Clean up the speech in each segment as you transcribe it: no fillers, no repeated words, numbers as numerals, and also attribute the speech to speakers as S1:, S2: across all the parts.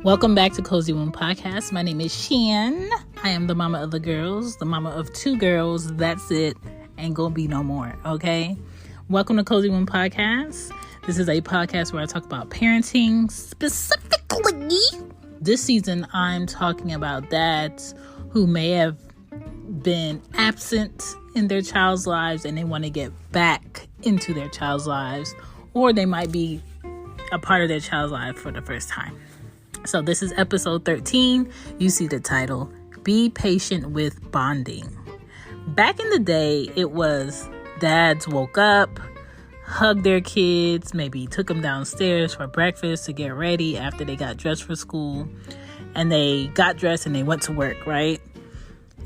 S1: Welcome back to Cozy Womb Podcast. My name is Shan. I am the mama of the girls, the mama of 2 girls. That's it. Ain't gonna be no more, okay? Welcome to Cozy Womb Podcast. This is a podcast where I talk about parenting. Specifically, this season, I'm talking about dads who may have been absent in their child's lives and they want to get back into their child's lives, or they might be a part of their child's life for the first time. So this is episode 13. You see the title, Be Patient with Bonding. Back in the day, it was dads woke up, hugged their kids, maybe took them downstairs for breakfast to get ready after they got dressed for school. And they got dressed and they went to work, right?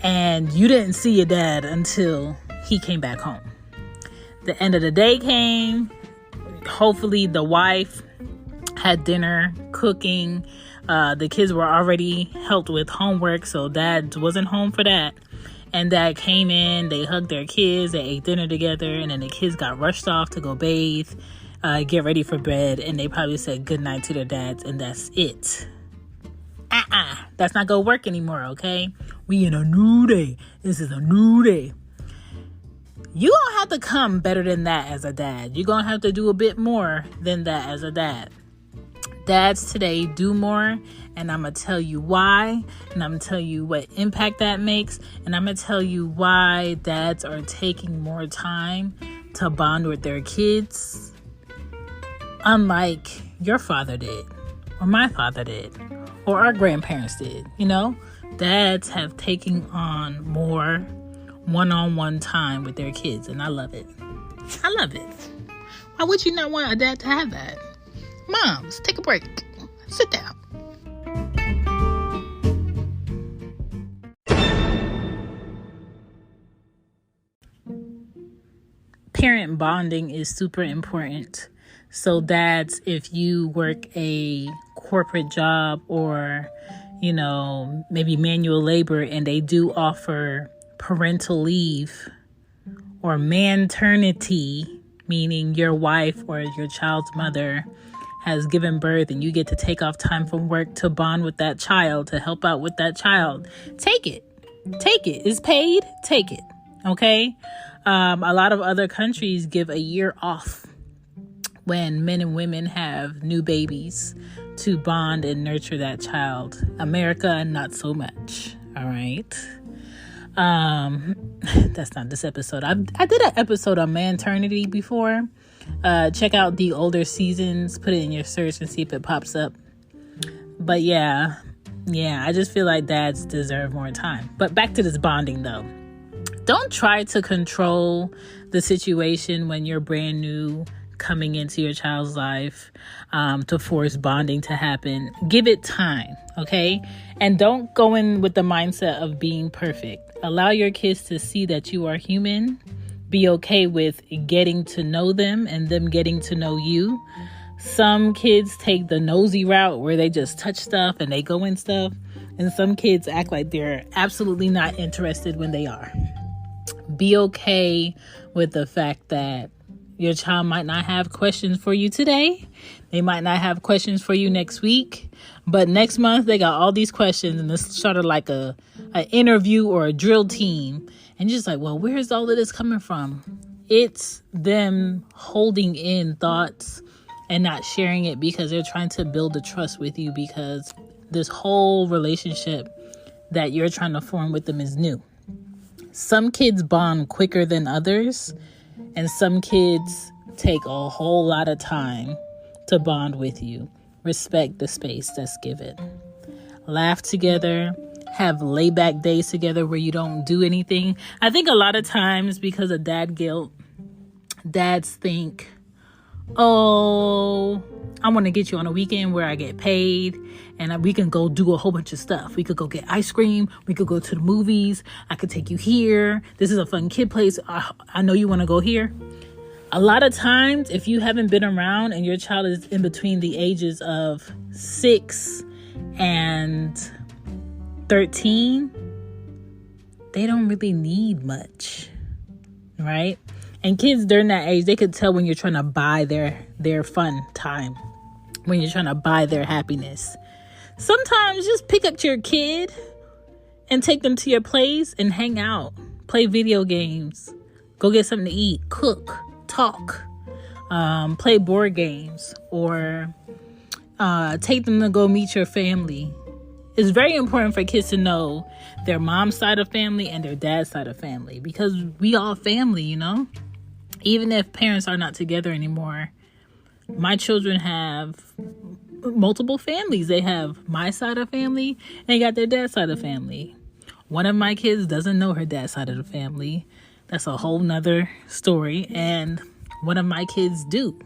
S1: And you didn't see your dad until he came back home. The end of the day came. Hopefully the wife had dinner, cooking. The kids were already helped with homework, so dad wasn't home for that. And dad came in, they hugged their kids, they ate dinner together, and then the kids got rushed off to go bathe, get ready for bed, and they probably said goodnight to their dads, and that's it. That's not gonna work anymore, okay? We in a new day. This is a new day. You don't have to come better than that as a dad. You're gonna have to do a bit more than that as a dad. Dads today do more, and I'm going to tell you why, and I'm going to tell you what impact that makes, and I'm going to tell you why dads are taking more time to bond with their kids, unlike your father did, or my father did, or our grandparents did. You know, dads have taken on more one-on-one time with their kids, and I love it. I love it. Why would you not want a dad to have that? Moms, take a break. Sit down. Parent bonding is super important. So dads, if you work a corporate job or, maybe manual labor, and they do offer parental leave or maternity, meaning your wife or your child's mother has given birth and you get to take off time from work to bond with that child, to help out with that child. Take it. It's paid. Take it. Okay. A lot of other countries give a year off when men and women have new babies to bond and nurture that child. America, not so much. All right. That's not this episode. I did an episode on maternity before. Check out the older seasons, put it in your search and see if it pops up. But yeah, I just feel like dads deserve more time. But back to this bonding though. Don't try to control the situation when you're brand new coming into your child's life, to force bonding to happen. Give it time, okay? And don't go in with the mindset of being perfect. Allow your kids to see that you are human. Be okay with getting to know them and them getting to know you. Some kids take the nosy route where they just touch stuff and they go in stuff. And some kids act like they're absolutely not interested when they are. Be okay with the fact that your child might not have questions for you today. They might not have questions for you next week. But next month, they got all these questions. And it's sort of like an interview or a drill team. And just like, well, where's all of this coming from? It's them holding in thoughts and not sharing it because they're trying to build a trust with you, because this whole relationship that you're trying to form with them is new. Some kids bond quicker than others, and some kids take a whole lot of time to bond with you. Respect the space that's given. Laugh together. Have layback days together where you don't do anything. I think a lot of times, because of dad guilt, dads think, oh, I want to get you on a weekend where I get paid and we can go do a whole bunch of stuff. We could go get ice cream. We could go to the movies. I could take you here. This is a fun kid place. I know you want to go here. A lot of times, if you haven't been around and your child is in between the ages of 6 and 13, they don't really need much, right? And kids during that age, they could tell when you're trying to buy their fun time, when you're trying to buy their happiness. Sometimes just pick up your kid and take them to your place and hang out, play video games, go get something to eat, cook, talk, play board games, or take them to go meet your family. It's very important for kids to know their mom's side of family and their dad's side of family, because we all family, you know? Even if parents are not together anymore, my children have multiple families. They have my side of family and they got their dad's side of family. One of my kids doesn't know her dad's side of the family. That's a whole nother story. And one of my kids do,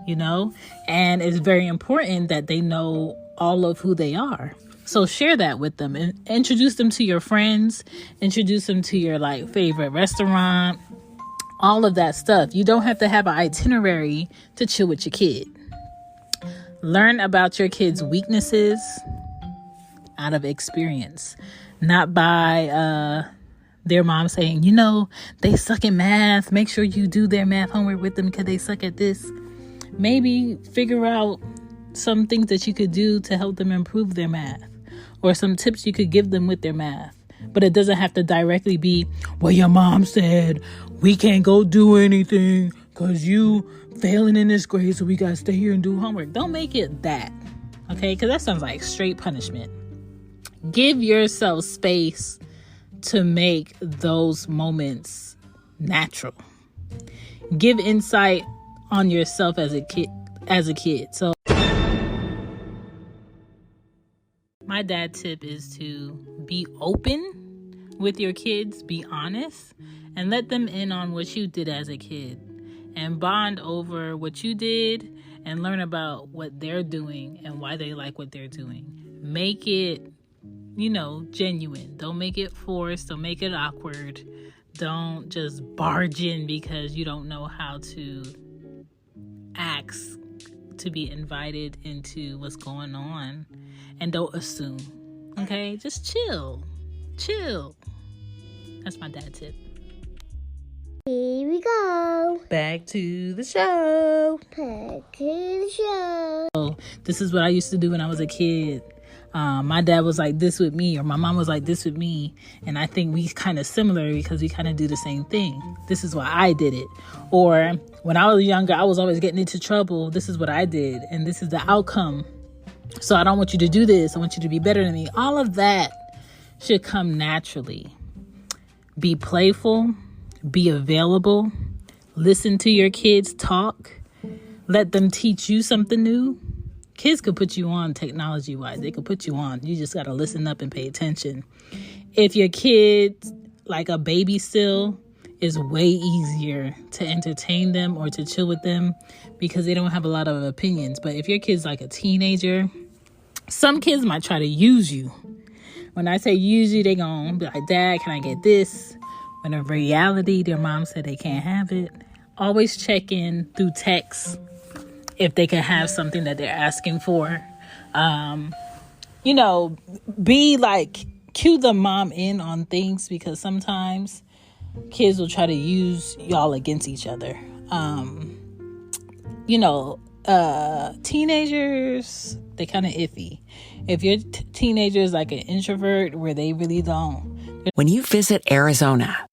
S1: you know? And it's very important that they know all of who they are. So share that with them and introduce them to your friends, introduce them to your favorite restaurant, all of that stuff. You don't have to have an itinerary to chill with your kid. Learn about your kids' weaknesses out of experience, not by their mom saying, they suck at math. Make sure you do their math homework with them because they suck at this. Maybe figure out some things that you could do to help them improve their math, or some tips you could give them with their math. But it doesn't have to directly be, well, your mom said we can't go do anything because you failing in this grade, so we got to stay here and do homework. Don't make it that, okay? Because that sounds like straight punishment. Give yourself space to make those moments natural. Give insight on yourself as a kid. So my dad tip is to be open with your kids, be honest, and let them in on what you did as a kid, and bond over what you did and learn about what they're doing and why they like what they're doing. Make it, genuine. Don't make it forced. Don't make it awkward. Don't just barge in because you don't know how to ask to be invited into what's going on. And don't assume, okay? Just chill. That's my dad tip.
S2: Here we go.
S1: Back to the show. So, this is what I used to do when I was a kid. My dad was like this with me, or my mom was like this with me. And I think we kind of similar because we kind of do the same thing. This is why I did it. Or when I was younger, I was always getting into trouble. This is what I did. And this is the outcome. So I don't want you to do this. I want you to be better than me. All of that should come naturally. Be playful. Be available. Listen to your kids talk. Let them teach you something new. Kids could put you on technology-wise. They could put you on. You just got to listen up and pay attention. If your kid's like a baby still, it's way easier to entertain them or to chill with them because they don't have a lot of opinions. But if your kid's like a teenager, some kids might try to use you. When I say use you, they're going to be like, Dad, can I get this? When in reality, their mom said they can't have it. Always check in through text if they can have something that they're asking for. Be like, cue the mom in on things, because sometimes kids will try to use y'all against each other. Teenagers, they kind of iffy. If your teenager is like an introvert where they really don't.
S3: When you visit Arizona,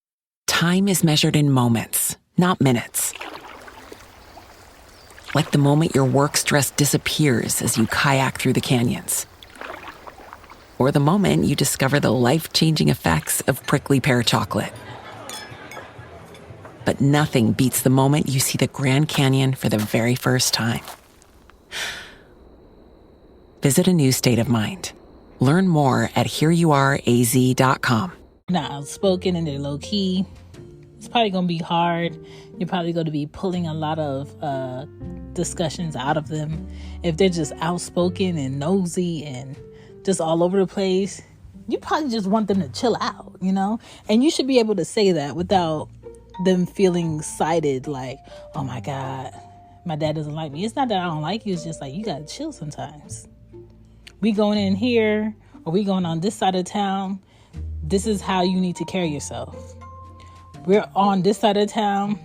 S3: time is measured in moments, not minutes. Like the moment your work stress disappears as you kayak through the canyons. Or the moment you discover the life-changing effects of prickly pear chocolate. But nothing beats the moment you see the Grand Canyon for the very first time. Visit a new state of mind. Learn more at hereyouareaz.com.
S1: Not outspoken and they're low key. It's probably going to be hard. You're probably going to be pulling a lot of discussions out of them. If they're just outspoken and nosy and just all over the place, you probably just want them to chill out, And you should be able to say that without them feeling cited like, oh my God, my dad doesn't like me. It's not that I don't like you. It's just like, you got to chill sometimes. We going in here, or we going on this side of town. This is how you need to carry yourself. We're on this side of town.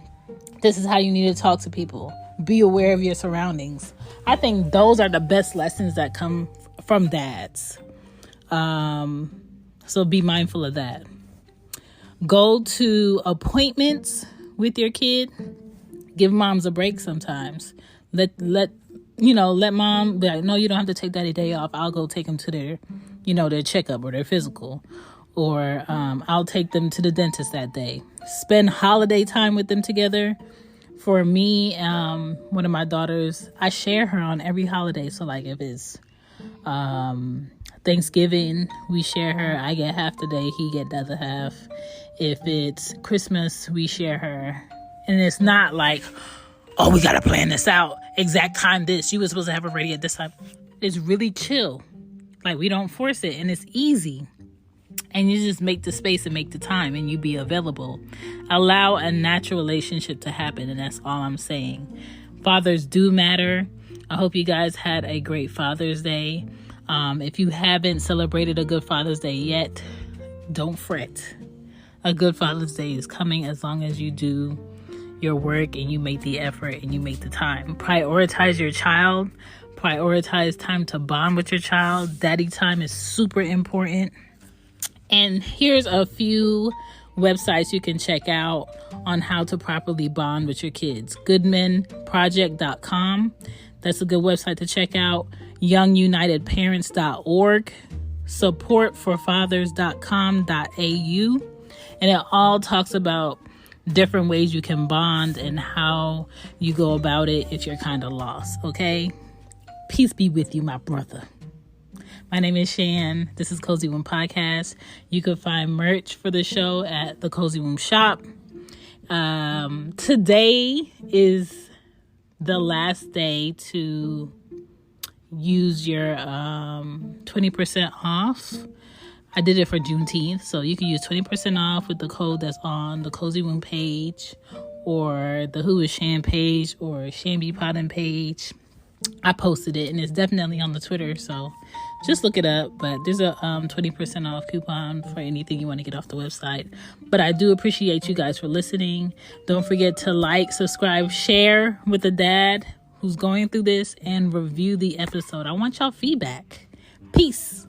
S1: This is how you need to talk to people. Be aware of your surroundings. I think those are the best lessons that come from dads. So be mindful of that. Go to appointments with your kid. Give moms a break sometimes. Let mom be like, no, you don't have to take that a day off. I'll go take them to their checkup or their physical. Or I'll take them to the dentist that day. Spend holiday time with them together. For me, one of my daughters, I share her on every holiday. So like if it's Thanksgiving, we share her. I get half the day, he get the other half. If it's Christmas, we share her. And it's not like, oh, we got to plan this out. Exact time this. You were supposed to have it ready at this time. It's really chill. Like we don't force it and it's easy. And you just make the space and make the time and you be available. Allow a natural relationship to happen. And that's all I'm saying. Fathers do matter. I hope you guys had a great Father's Day. If you haven't celebrated a good Father's Day yet, don't fret. A good Father's Day is coming as long as you do your work and you make the effort and you make the time. Prioritize your child. Prioritize time to bond with your child. Daddy time is super important. And here's a few websites you can check out on how to properly bond with your kids. goodmenproject.com. That's a good website to check out. youngunitedparents.org. supportforfathers.com.au. And it all talks about different ways you can bond and how you go about it if you're kind of lost. Okay? Peace be with you, my brother. My name is Shan. This is Cozy Womb Podcast. You can find merch for the show at the Cozy Womb shop. Today is the last day to use your 20% off. I did it for Juneteenth, so you can use 20% off with the code that's on the Cozy Womb page or the Who is Shan page or Shan Potting page. I posted it and it's definitely on the Twitter, so just look it up. But there's a 20% off coupon for anything you want to get off the website. But I do appreciate you guys for listening. Don't forget to like, subscribe, share with a dad who's going through this, and review the episode. I want y'all feedback. Peace.